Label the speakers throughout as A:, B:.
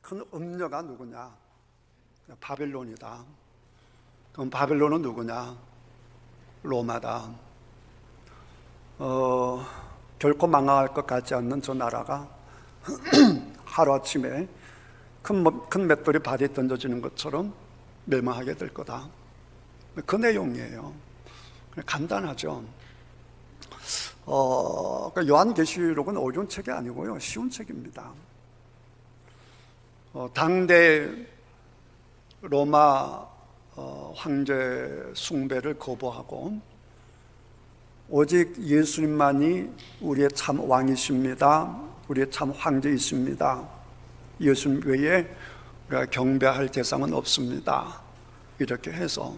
A: 큰 음녀가 누구냐? 바벨론이다. 그럼 바벨론은 누구냐? 로마다. 결코 망할 것 같지 않는 저 나라가 하루아침에 큰 맷돌이 바다에 던져지는 것처럼 멸망하게 될 거다. 그 내용이에요. 간단하죠. 요한계시록은 어려운 책이 아니고요, 쉬운 책입니다. 당대 로마 황제 숭배를 거부하고 오직 예수님만이 우리의 참 왕이십니다, 우리의 참 황제이십니다, 예수님 외에 우리가 경배할 대상은 없습니다, 이렇게 해서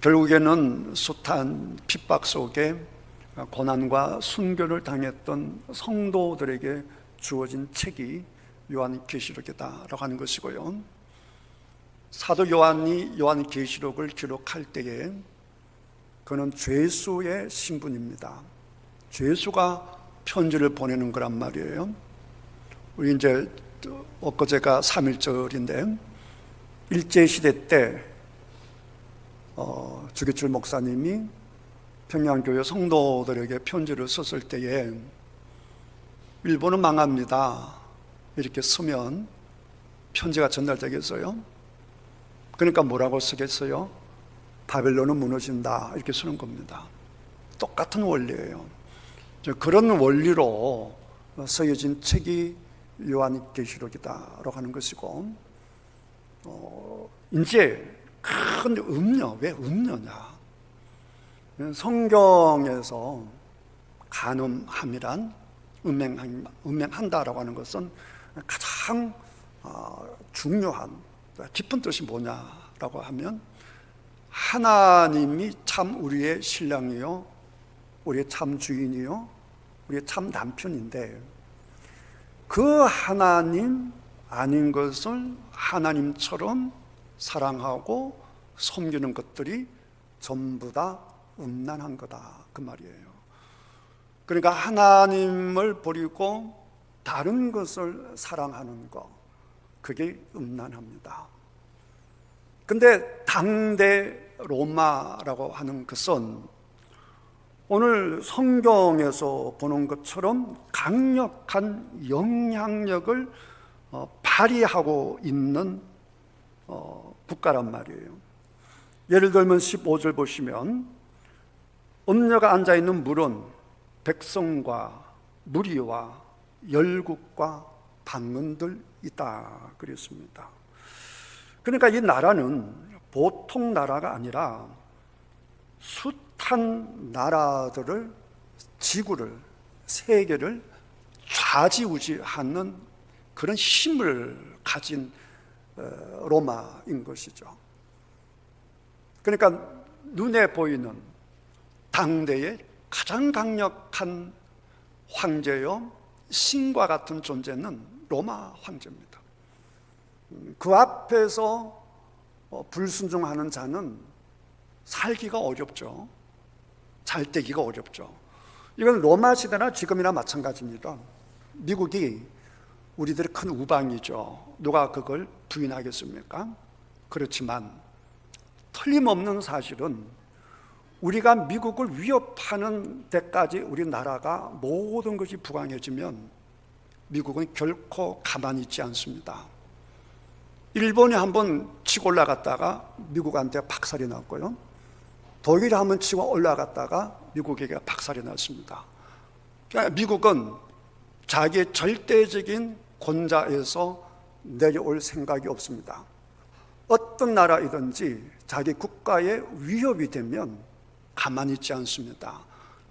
A: 결국에는 숱한 핍박 속에 고난과 순교를 당했던 성도들에게 주어진 책이 요한계시록이다라고 하는 것이고요. 사도 요한이 요한계시록을 기록할 때에 그는 죄수의 신분입니다. 죄수가 편지를 보내는 거란 말이에요. 우리 이제 엊그제가 3.1절인데 일제시대 때 주기철 목사님이 평양교회 성도들에게 편지를 썼을 때에 일본은 망합니다 이렇게 쓰면 편지가 전달되겠어요? 그러니까 뭐라고 쓰겠어요? 바벨론은 무너진다 이렇게 쓰는 겁니다. 똑같은 원리예요. 그런 원리로 쓰여진 책이 요한계시록이다라고 하는 것이고, 이제 큰 음녀, 왜 음녀냐? 성경에서 간음함이란 음행한다라고 하는 것은 가장 중요한 깊은 뜻이 뭐냐라고 하면 하나님이 참 우리의 신랑이요, 우리의 참 주인이요, 우리의 참 남편인데 그 하나님 아닌 것을 하나님처럼 사랑하고 섬기는 것들이 전부 다 음란한 거다, 그 말이에요. 그러니까 하나님을 버리고 다른 것을 사랑하는 것, 그게 음란합니다. 근데 당대 로마라고 하는 것은 오늘 성경에서 보는 것처럼 강력한 영향력을 발휘하고 있는 국가란 말이에요. 예를 들면 15절 보시면 음녀가 앉아있는 물은 백성과 무리와 열국과 방언들 있다 그랬습니다. 그러니까 이 나라는 보통 나라가 아니라 숱한 나라들을, 지구를, 세계를 좌지우지하는 그런 힘을 가진 로마인 것이죠. 그러니까 눈에 보이는 당대의 가장 강력한 황제요, 신과 같은 존재는 로마 황제입니다. 그 앞에서 불순종하는 자는 살기가 어렵죠. 잘 되기가 어렵죠. 이건 로마 시대나 지금이나 마찬가지입니다. 미국이 우리들의 큰 우방이죠. 누가 그걸 부인하겠습니까? 그렇지만 틀림없는 사실은 우리가 미국을 위협하는 데까지 우리나라가 모든 것이 부강해지면 미국은 결코 가만히 있지 않습니다. 일본이 한번 치고 올라갔다가 미국한테 박살이 났고요, 독일이 한번 치고 올라갔다가 미국에게 박살이 났습니다. 그러니까 미국은 자기의 절대적인 권좌에서 내려올 생각이 없습니다. 어떤 나라이든지 자기 국가에 위협이 되면 가만히 있지 않습니다.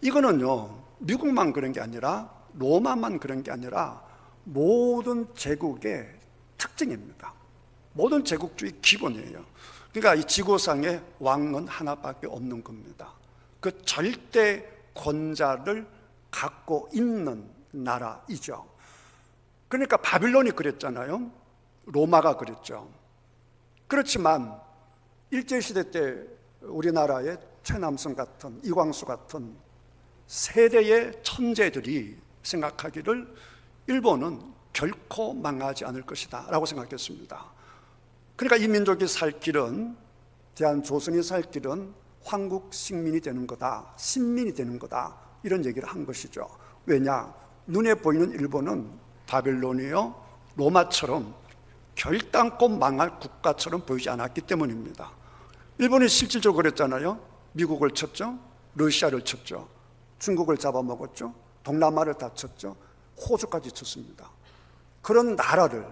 A: 이거는요, 미국만 그런 게 아니라 로마만 그런 게 아니라 모든 제국의 특징입니다. 모든 제국주의 기본이에요. 그러니까 이 지구상에 왕은 하나밖에 없는 겁니다. 그 절대 권자를 갖고 있는 나라이죠. 그러니까 바빌론이 그랬잖아요. 로마가 그랬죠. 그렇지만 일제시대 때 우리나라의 최남선 같은, 이광수 같은 세대의 천재들이 생각하기를 일본은 결코 망하지 않을 것이다 라고 생각했습니다. 그러니까 이 민족이 살 길은, 대한조선이 살 길은 황국 식민이 되는 거다, 신민이 되는 거다, 이런 얘기를 한 것이죠. 왜냐? 눈에 보이는 일본은 바벨론이요, 로마처럼 결단코 망할 국가처럼 보이지 않았기 때문입니다. 일본이 실질적으로 그랬잖아요. 미국을 쳤죠, 러시아를 쳤죠, 중국을 잡아먹었죠, 동남아를 다 쳤죠, 호주까지 쳤습니다. 그런 나라를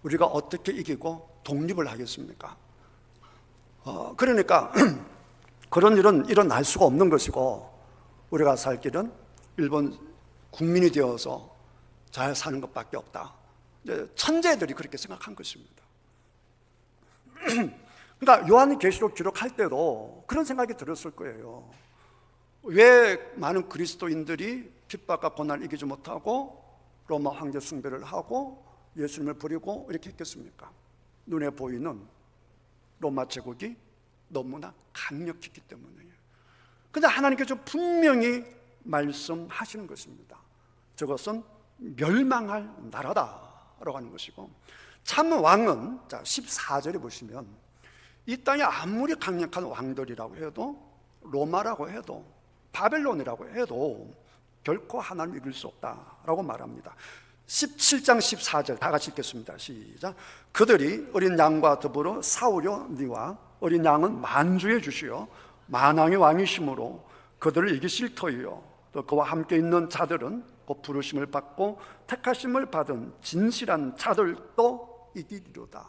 A: 우리가 어떻게 이기고 독립을 하겠습니까? 그러니까 그런 일은 일어날 수가 없는 것이고, 우리가 살 길은 일본 국민이 되어서 잘 사는 것밖에 없다. 천재들이 그렇게 생각한 것입니다. 그러니까 요한계시록 기록할 때도 그런 생각이 들었을 거예요. 왜 많은 그리스도인들이 핍박과 고난을 이기지 못하고 로마 황제 숭배를 하고 예수님을 버리고 이렇게 했겠습니까? 눈에 보이는 로마 제국이 너무나 강력했기 때문이에요. 그런데 하나님께서 분명히 말씀하시는 것입니다. 저것은 멸망할 나라다라고 하는 것이고, 참 왕은, 자 14절에 보시면, 이 땅에 아무리 강력한 왕들이라고 해도, 로마라고 해도, 바벨론이라고 해도 결코 하나님을 이길 수 없다라고 말합니다. 17장 14절 다 같이 읽겠습니다. 시작. 그들이 어린 양과 더불어 싸우려 니와 어린 양은 만주해 주시어 만왕의 왕이심으로 그들을 이기실 터이요, 또 그와 함께 있는 자들은 곧 부르심을 받고 택하심을 받은 진실한 자들도 이기리로다.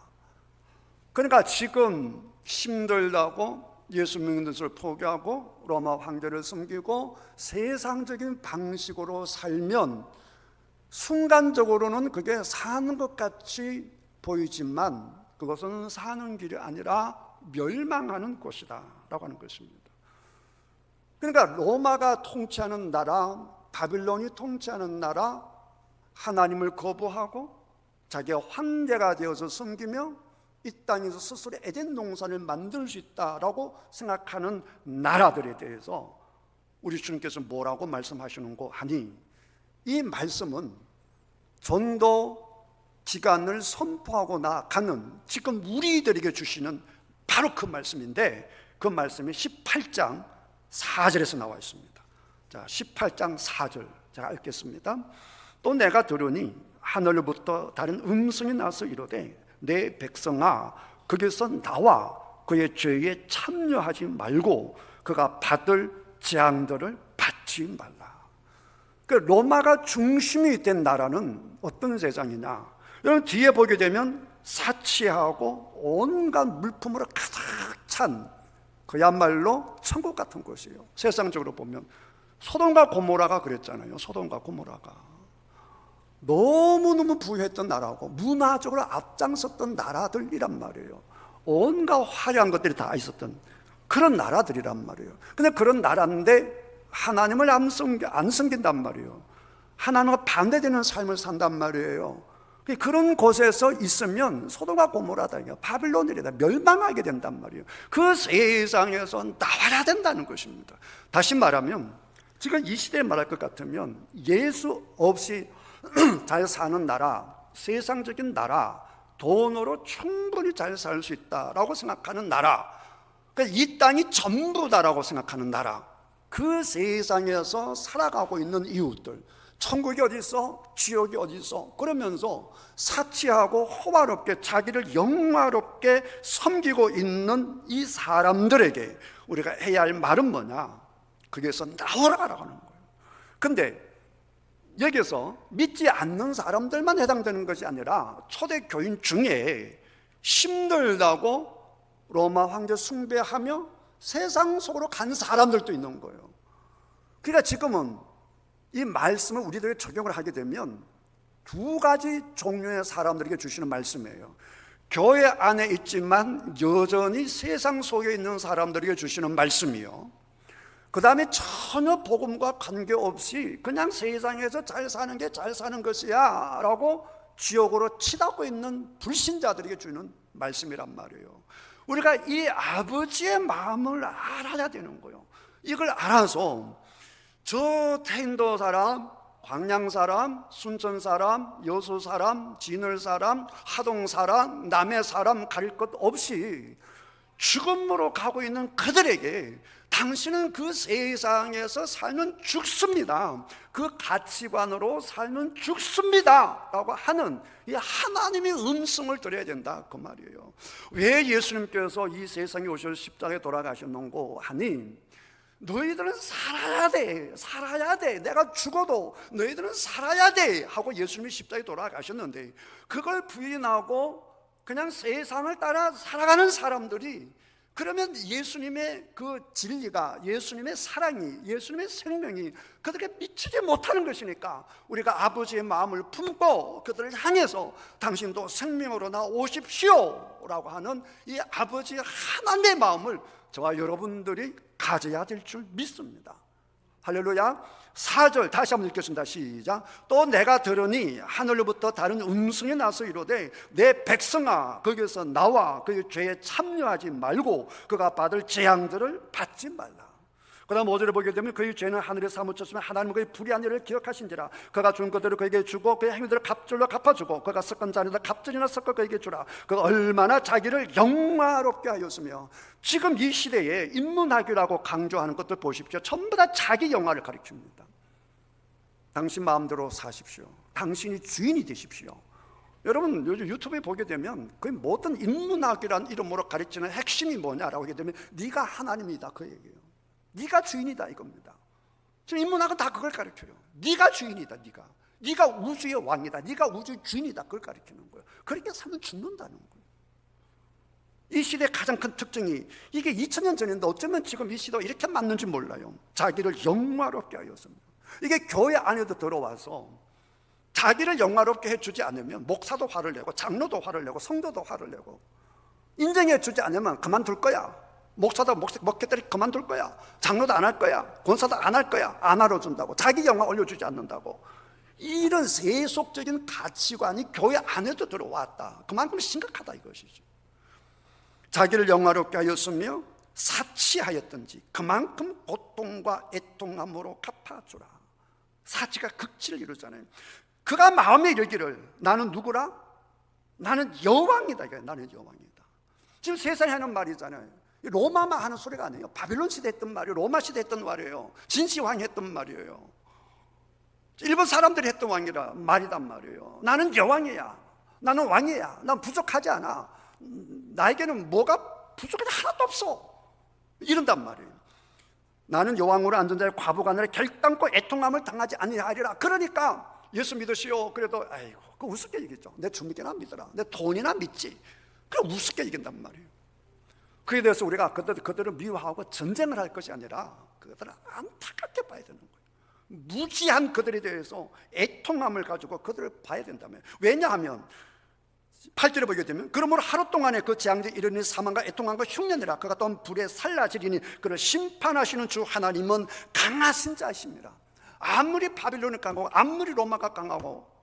A: 그러니까 지금 힘들다고 예수 믿는 것을 포기하고 로마 황제를 섬기고 세상적인 방식으로 살면 순간적으로는 그게 사는 것 같이 보이지만 그것은 사는 길이 아니라 멸망하는 곳이다 라고 하는 것입니다. 그러니까 로마가 통치하는 나라, 바빌론이 통치하는 나라, 하나님을 거부하고 자기가 황제가 되어서 섬기며 이 땅에서 스스로 에덴 동산을 만들 수 있다라고 생각하는 나라들에 대해서 우리 주님께서 뭐라고 말씀하시는고 하니, 이 말씀은 전도 기간을 선포하고 나가는 지금 우리들에게 주시는 바로 그 말씀인데, 그 말씀이 18장 4절에서 나와 있습니다. 자, 18장 4절 제가 읽겠습니다. 또 내가 들으니 하늘로부터 다른 음성이 나서 이르되 내 백성아, 거기서 나와 그의 죄에 참여하지 말고 그가 받을 재앙들을 받지 말라. 그 로마가 중심이 된 나라는 어떤 세상이냐? 여러분 뒤에 보게 되면 사치하고 온갖 물품으로 가득 찬 그야말로 천국 같은 곳이에요. 세상적으로 보면 소돔과 고모라가 그랬잖아요. 소돔과 고모라가 너무너무 부유했던 나라고 문화적으로 앞장섰던 나라들이란 말이에요. 온갖 화려한 것들이 다 있었던 그런 나라들이란 말이에요. 근데 그런 나라인데 하나님을 안 섬긴단 말이에요. 하나님과 반대되는 삶을 산단 말이에요. 그런 곳에서 있으면 소돔과 고모라다, 바빌론이다, 멸망하게 된단 말이에요. 그 세상에서 나와야 된다는 것입니다. 다시 말하면 지금 이 시대에 말할 것 같으면 예수 없이 잘 사는 나라, 세상적인 나라, 돈으로 충분히 잘 살 수 있다라고 생각하는 나라, 그러니까 이 땅이 전부다라고 생각하는 나라, 그 세상에서 살아가고 있는 이웃들, 천국이 어디 있어? 지옥이 어디 있어? 그러면서 사치하고 호화롭게 자기를 영화롭게 섬기고 있는 이 사람들에게 우리가 해야 할 말은 뭐냐? 거기에서 나오라라고 하는 거예요. 근데 여기서 믿지 않는 사람들만 해당되는 것이 아니라 초대교인 중에 힘들다고 로마 황제 숭배하며 세상 속으로 간 사람들도 있는 거예요. 그러니까 지금은 이 말씀을 우리들에게 적용을 하게 되면 두 가지 종류의 사람들에게 주시는 말씀이에요. 교회 안에 있지만 여전히 세상 속에 있는 사람들에게 주시는 말씀이요, 그 다음에 전혀 복음과 관계없이 그냥 세상에서 잘 사는 게 잘 사는 것이야 라고 지옥으로 치닫고 있는 불신자들에게 주는 말씀이란 말이에요. 우리가 이 아버지의 마음을 알아야 되는 거예요. 이걸 알아서 저 태인도 사람, 광양 사람, 순천 사람, 여수 사람, 진월 사람, 하동 사람, 남해 사람 가릴 것 없이 죽음으로 가고 있는 그들에게 당신은 그 세상에서 살면 죽습니다, 그 가치관으로 살면 죽습니다 라고 하는 이 하나님의 음성을 들어야 된다 그 말이에요. 왜 예수님께서 이 세상에 오셔서 십자가에 돌아가셨는고 하니, 너희들은 살아야 돼, 살아야 돼, 내가 죽어도 너희들은 살아야 돼 하고 예수님이 십자가에 돌아가셨는데, 그걸 부인하고 그냥 세상을 따라 살아가는 사람들이, 그러면 예수님의 그 진리가, 예수님의 사랑이, 예수님의 생명이 그들에게 미치지 못하는 것이니까 우리가 아버지의 마음을 품고 그들을 향해서 당신도 생명으로 나오십시오 라고 하는 이 아버지 하나님의 마음을 저와 여러분들이 가져야 될 줄 믿습니다. 할렐루야. 4절 다시 한번 읽겠습니다. 시작. 또 내가 들으니 하늘로부터 다른 음성이 나서 이르되 내 백성아 거기서 나와 그의 죄에 참여하지 말고 그가 받을 재앙들을 받지 말라. 그 다음 5절에 보게 되면 그의 죄는 하늘에 사무쳤으면 하나님은 그의 불의한 일을 기억하신지라. 그가 준 것대로 그에게 주고 그의 행위들을 갑절로 갚아주고 그가 섞은 잔에다 갑절이나 섞어 그에게 주라. 그가 얼마나 자기를 영화롭게 하였으며. 지금 이 시대에 인문학이라고 강조하는 것들 보십시오. 전부 다 자기 영화를 가리킵니다. 당신 마음대로 사십시오, 당신이 주인이 되십시오. 여러분 요즘 유튜브에 보게 되면 거의 모든 인문학이라는 이름으로 가르치는 핵심이 뭐냐라고 하게 되면 네가 하나님이다 그 얘기예요. 네가 주인이다 이겁니다. 지금 인문학은 다 그걸 가르쳐요. 네가 주인이다, 네가 우주의 왕이다, 네가 우주의 주인이다, 그걸 가르치는 거예요. 그렇게 살면 죽는다는 거예요. 이 시대의 가장 큰 특징이, 이게 2000년 전인데 어쩌면 지금 이 시대가 이렇게 맞는지 몰라요. 자기를 영화롭게 하였습니다. 이게 교회 안에도 들어와서 자기를 영화롭게 해주지 않으면 목사도 화를 내고 장로도 화를 내고 성도도 화를 내고, 인정해 주지 않으면 그만둘 거야, 목사도 먹겠다니 그만둘 거야, 장로도 안 할 거야, 권사도 안 할 거야, 안 알아준다고, 자기 영화 올려주지 않는다고. 이런 세속적인 가치관이 교회 안에도 들어왔다. 그만큼 심각하다 이것이죠. 자기를 영화롭게 하였으며 사치하였든지 그만큼 고통과 애통함으로 갚아주라. 사치가 극치를 이루잖아요. 그가 마음에 이르기를 나는 누구라? 나는 여왕이다. 나는 여왕이다. 지금 세상에 하는 말이잖아요. 로마만 하는 소리가 아니에요. 바빌론 시대 했던 말이에요. 로마 시대 했던 말이에요. 진시황이 했던 말이에요. 일본 사람들이 했던 왕이라 말이단 말이에요. 나는 여왕이야, 나는 왕이야, 난 부족하지 않아, 나에게는 뭐가 부족하지 하나도 없어, 이런단 말이에요. 나는 여왕으로 앉은 자의 과부가 아니라 결단코 애통함을 당하지 아니하리라. 그러니까 예수 믿으시오. 그래도 아이고 그 우습게 얘기죠. 내 주님께나 믿어라, 내 돈이나 믿지. 그래 우습게 얘기한단 말이에요. 그에 대해서 우리가 그들을 미워하고 전쟁을 할 것이 아니라 그들을 안타깝게 봐야 되는 거예요. 무지한 그들에 대해서 애통함을 가지고 그들을 봐야 된다며. 왜냐하면 8절에 보게 되면 그러므로 하루 동안에 그 재앙에 이르니 사망과 애통함과 흉년이라. 그가 또한 불에 살라지리니 그를 심판하시는 주 하나님은 강하신 자이십니다. 아무리 바빌론이 강하고 아무리 로마가 강하고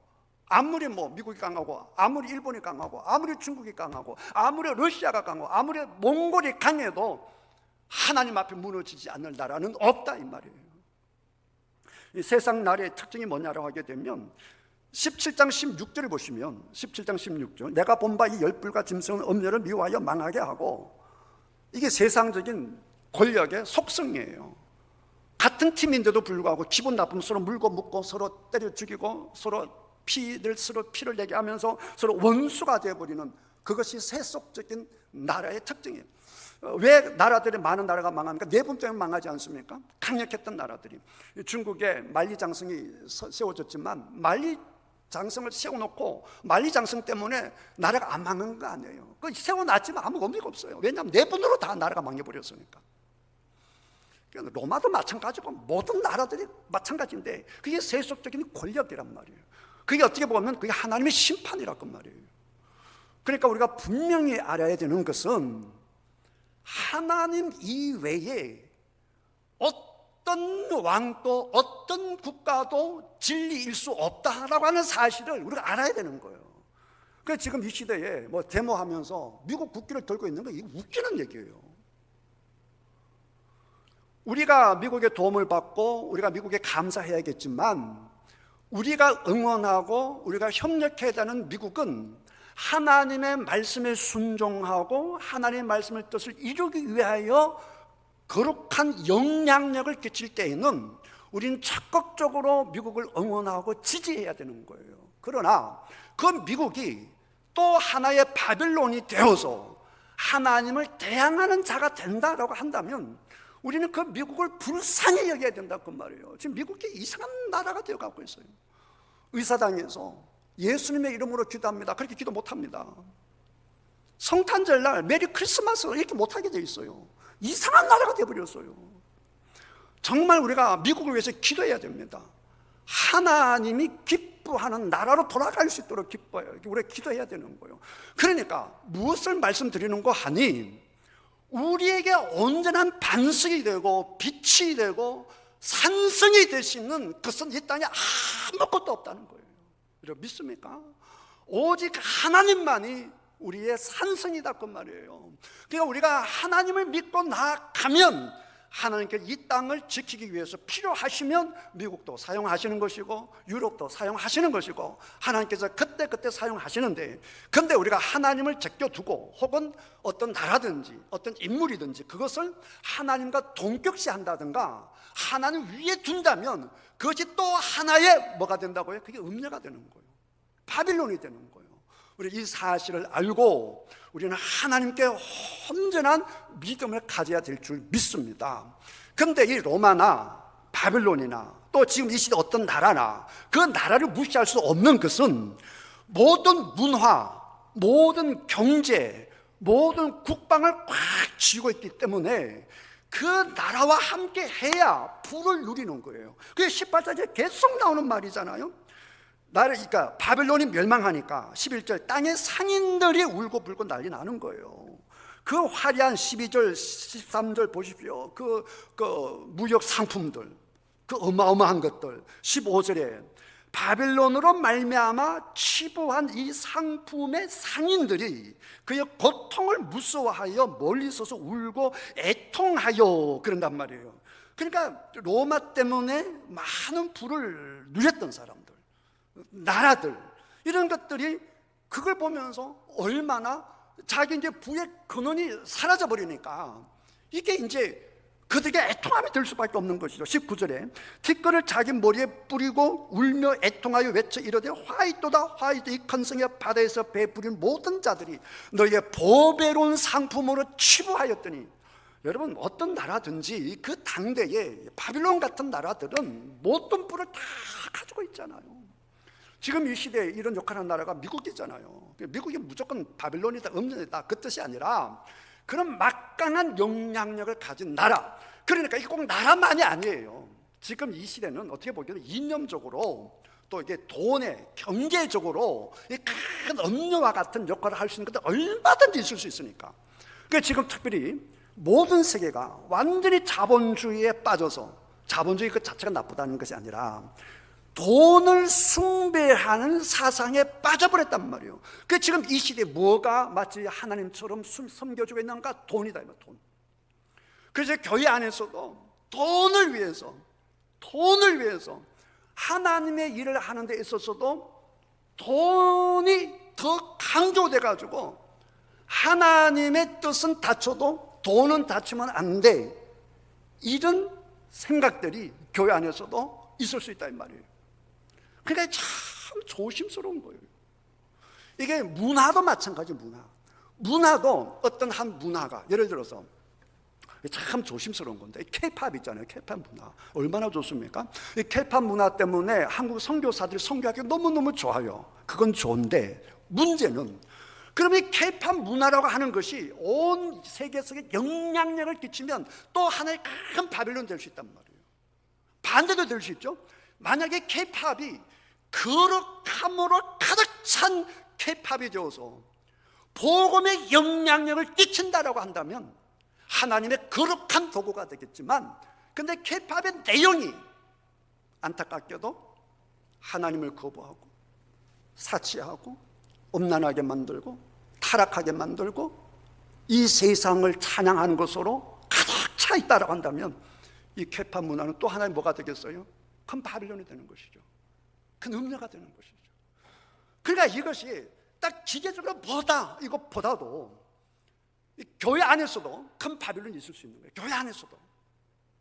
A: 아무리 미국이 강하고 아무리 일본이 강하고 아무리 중국이 강하고 아무리 러시아가 강하고 아무리 몽골이 강해도 하나님 앞에 무너지지 않을 나라는 없다 이 말이에요. 이 세상 나라의 특징이 뭐냐라고 하게 되면 17장 16절을 보시면 17장 16절 내가 본 바 이 열불과 짐승은 음녀를 미워하여 망하게 하고, 이게 세상적인 권력의 속성이에요. 같은 팀인데도 불구하고 기분 나쁘면 서로 물고 묶고 서로 때려 죽이고 서로 피를 내게 하면서 서로 원수가 되어버리는, 그것이 세속적인 나라의 특징이에요. 왜 많은 나라가 망합니까? 내분 때문에 망하지 않습니까? 강력했던 나라들이. 중국에 만리장성이 세워졌지만 만리장성을 세워놓고 만리장성 때문에 나라가 안 망한 거 아니에요. 그 세워놨지만 아무 의미가 없어요. 왜냐하면 내분으로 다 나라가 망해버렸으니까. 로마도 마찬가지고 모든 나라들이 마찬가지인데 그게 세속적인 권력이란 말이에요. 그게 어떻게 보면 그게 하나님의 심판이라고 말이에요. 그러니까 우리가 분명히 알아야 되는 것은 하나님 이외에 어떤 왕도 어떤 국가도 진리일 수 없다라고 하는 사실을 우리가 알아야 되는 거예요. 그래서 지금 이 시대에 데모하면서 미국 국기를 들고 있는 거, 이게 웃기는 얘기예요. 우리가 미국의 도움을 받고 우리가 미국에 감사해야겠지만 우리가 응원하고 우리가 협력해야 되는 미국은 하나님의 말씀에 순종하고 하나님의 말씀의 뜻을 이루기 위하여 거룩한 영향력을 끼칠 때에는 우리는 적극적으로 미국을 응원하고 지지해야 되는 거예요. 그러나 그 미국이 또 하나의 바빌론이 되어서 하나님을 대항하는 자가 된다라고 한다면 우리는 그 미국을 불쌍히 여겨야 된다 그 말이에요. 지금 미국이 이상한 나라가 되어가고 있어요. 의사당에서 예수님의 이름으로 기도합니다. 그렇게 기도 못합니다. 성탄절날 메리 크리스마스 이렇게 못하게 돼 있어요. 이상한 나라가 되어버렸어요. 정말 우리가 미국을 위해서 기도해야 됩니다. 하나님이 기뻐하는 나라로 돌아갈 수 있도록 기뻐해요. 우리가 기도해야 되는 거예요. 그러니까 무엇을 말씀드리는 거 하니 우리에게 온전한 반석이 되고 빛이 되고 산성이 될 수 있는 그것은 이 땅에 아무것도 없다는 거예요. 여러분 믿습니까? 오직 하나님만이 우리의 산성이다 그 말이에요. 그러니까 우리가 하나님을 믿고 나아가면 하나님께서 이 땅을 지키기 위해서 필요하시면 미국도 사용하시는 것이고 유럽도 사용하시는 것이고 하나님께서 그때그때 사용하시는데, 근데 우리가 하나님을 제껴두고 혹은 어떤 나라든지 어떤 인물이든지 그것을 하나님과 동격시한다든가 하나님 위에 둔다면 그것이 또 하나의 뭐가 된다고요? 그게 음녀가 되는 거예요. 바빌론이 되는 거예요. 우리 이 사실을 알고 우리는 하나님께 온전한 믿음을 가져야 될 줄 믿습니다. 그런데 이 로마나 바빌론이나 또 지금 이 시대 어떤 나라나 그 나라를 무시할 수 없는 것은 모든 문화, 모든 경제, 모든 국방을 꽉 쥐고 있기 때문에 그 나라와 함께 해야 부를 누리는 거예요. 그게 18절에 계속 나오는 말이잖아요. 그러니까 바벨론이 멸망하니까 11절 땅의 상인들이 울고불고 난리 나는 거예요. 그 화려한 12절 13절 보십시오. 그 무역 상품들, 그 어마어마한 것들. 15절에 바벨론으로 말미암아 취부한 이 상품의 상인들이 그의 고통을 무서워하여 멀리 서서 울고 애통하여 그런단 말이에요. 그러니까 로마 때문에 많은 부를 누렸던 사람들, 나라들, 이런 것들이 그걸 보면서 얼마나 자기 이제 부의 근원이 사라져 버리니까 이게 이제 그들에게 애통함이 들 수밖에 없는 것이죠. 19절에 티끌을 자기 머리에 뿌리고 울며 애통하여 외쳐 이르되 화이토다 화이토, 이 큰성의 바다에서 베푸린 모든 자들이 너희의 보배로운 상품으로 취부하였더니, 여러분 어떤 나라든지 그 당대에 바빌론 같은 나라들은 모든 부를 다 가지고 있잖아요. 지금 이 시대에 이런 역할하는 나라가 미국이잖아요. 미국이 무조건 바빌론이다, 음녀이다 그 뜻이 아니라 그런 막강한 영향력을 가진 나라. 그러니까 이게 꼭 나라만이 아니에요. 지금 이 시대는 어떻게 보기에는 이념적으로 또 이게 돈에 경제적으로 큰 음료와 같은 역할을 할 수 있는 것도 얼마든지 있을 수 있으니까. 그러니까 지금 특별히 모든 세계가 완전히 자본주의에 빠져서, 자본주의 그 자체가 나쁘다는 것이 아니라 돈을 숭배하는 사상에 빠져버렸단 말이에요. 그 지금 이 시대에 뭐가 마치 하나님처럼 섬겨주고 있는가? 돈이다, 돈. 그래서 교회 안에서도 돈을 위해서 하나님의 일을 하는 데 있어서도 돈이 더 강조돼 가지고 하나님의 뜻은 다쳐도 돈은 다치면 안 돼, 이런 생각들이 교회 안에서도 있을 수 있다 이 말이에요. 그러니까 참 조심스러운 거예요. 이게 문화도 마찬가지. 문화도 어떤 한 문화가, 예를 들어서 참 조심스러운 건데 K-팝 있잖아요. K-팝 문화 얼마나 좋습니까? 이 K-팝 문화 때문에 한국 선교사들이 선교하기 너무너무 좋아요. 그건 좋은데 문제는 그럼 이 K-팝 문화라고 하는 것이 온 세계 속에 영향력을 끼치면 또 하나의 큰 바빌론 될 수 있단 말이에요. 반대도 될 수 있죠. 만약에 K-팝이 거룩함으로 가득 찬 K-팝이 되어서 복음의 영향력을 끼친다라고 한다면 하나님의 거룩한 도구가 되겠지만, 근데 K-팝의 내용이 안타깝게도 하나님을 거부하고 사치하고 음란하게 만들고 타락하게 만들고 이 세상을 찬양하는 것으로 가득 차 있다라고 한다면 이 K-팝 문화는 또 하나의 뭐가 되겠어요? 큰 바빌론이 되는 것이죠. 큰 음료가 되는 것이죠. 그러니까 이것이 딱 기계적으로 뭐다 이것보다도 교회 안에서도 큰 바빌론이 있을 수 있는 거예요. 교회 안에서도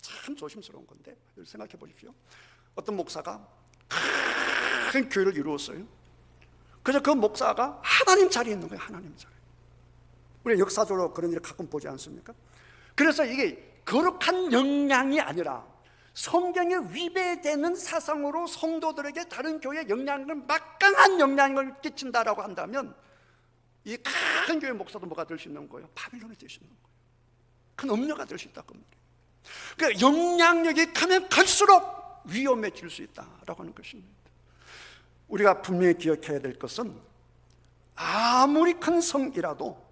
A: 참 조심스러운 건데 생각해 보십시오. 어떤 목사가 큰 교회를 이루었어요. 그래서 그 목사가 하나님 자리에 있는 거예요. 하나님 자리에. 우리 역사적으로 그런 일을 가끔 보지 않습니까? 그래서 이게 거룩한 영향이 아니라 성경에 위배되는 사상으로 성도들에게 다른 교회의 영향을 막강한 영향을 끼친다라고 한다면 이 큰 교회 목사도 뭐가 될 수 있는 거예요? 바빌론이 될 수 있는 거예요. 큰 음료가 될 수 있다 그 말이에요. 그러니까 영향력이 가면 갈수록 위험해질 수 있다라고 하는 것입니다. 우리가 분명히 기억해야 될 것은 아무리 큰 성이라도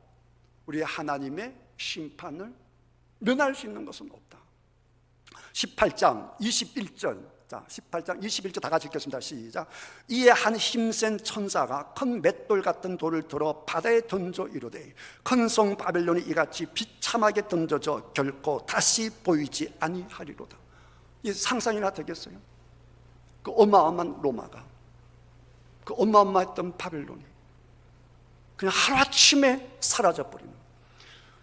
A: 우리 하나님의 심판을 면할 수 있는 것은 없다. 18장 21절, 자 18장 21절 다 같이 읽겠습니다. 시작. 이에 한 힘센 천사가 큰 맷돌 같은 돌을 들어 바다에 던져 이르되 큰 성 바벨론이 이같이 비참하게 던져져 결코 다시 보이지 아니하리로다. 이 상상이나 되겠어요? 그 어마어마한 로마가, 그 어마어마했던 바벨론이 그냥 하루아침에 사라져버리는,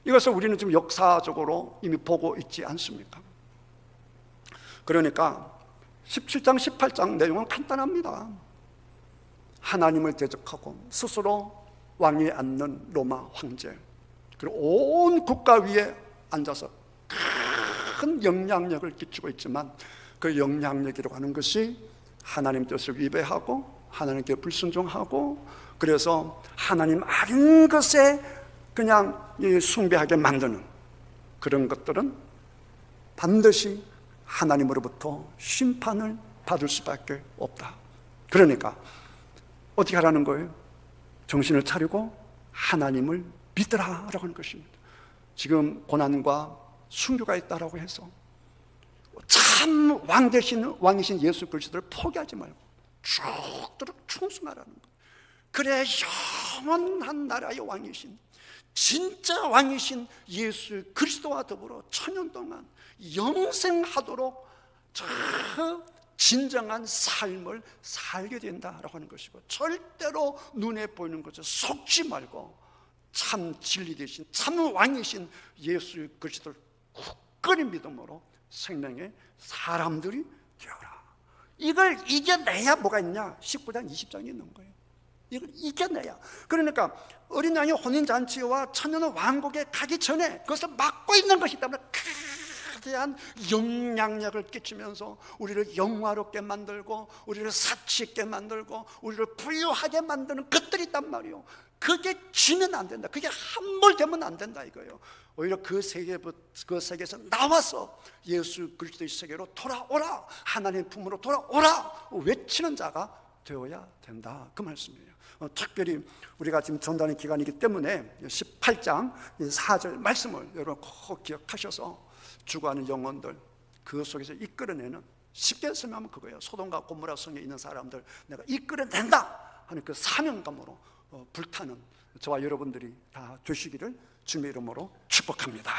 A: 이것을 우리는 지금 역사적으로 이미 보고 있지 않습니까? 그러니까 17장 18장 내용은 간단합니다. 하나님을 대적하고 스스로 왕위에 앉는 로마 황제, 그리고 온 국가 위에 앉아서 큰 영향력을 끼치고 있지만 그 영향력이라고 하는 것이 하나님 뜻을 위배하고 하나님께 불순종하고, 그래서 하나님 아닌 것에 그냥 숭배하게 만드는 그런 것들은 반드시 하나님으로부터 심판을 받을 수밖에 없다. 그러니까 어떻게 하라는 거예요? 정신을 차리고 하나님을 믿으라라고 하는 것입니다. 지금 고난과 순교가 있다라고 해서 참 왕 되신 왕이신 예수 그리스도를 포기하지 말고 죽도록 충성하라는 거예요. 그래 영원한 나라의 왕이신, 진짜 왕이신 예수 그리스도와 더불어 천년 동안 영생하도록 저 진정한 삶을 살게 된다라고 하는 것이고, 절대로 눈에 보이는 것에 속지 말고 참 진리 되신 참 왕이신 예수 그리스도를 굳건히 믿음으로 생명의 사람들이 되어라. 이걸 이겨내야 뭐가 있냐? 19장 20장에 있는 거예요. 이걸 이겨내야. 그러니까 어린 양의 혼인잔치와 천년의 왕국에 가기 전에 그것을 막고 있는 것이기 때문에 거대한 영향력을 끼치면서 우리를 영화롭게 만들고 우리를 사치 있게 만들고 우리를 부유하게 만드는 것들이 있단 말이에요. 그게 지면 안 된다. 그게 함몰되면 안 된다 이거예요. 오히려 그 세계에서 나와서 예수 그리스도의 세계로 돌아오라, 하나님의 품으로 돌아오라 외치는 자가 되어야 된다 그 말씀이에요. 특별히 우리가 지금 전도하는 기간이기 때문에 18장 4절 말씀을 여러분 꼭 기억하셔서 죽어가는 영혼들 그 속에서 이끌어내는, 쉽게 설명하면 그거예요. 소돔과 고모라 성에 있는 사람들 내가 이끌어낸다 하는 그 사명감으로 불타는 저와 여러분들이 다 되시기를 주님의 이름으로 축복합니다.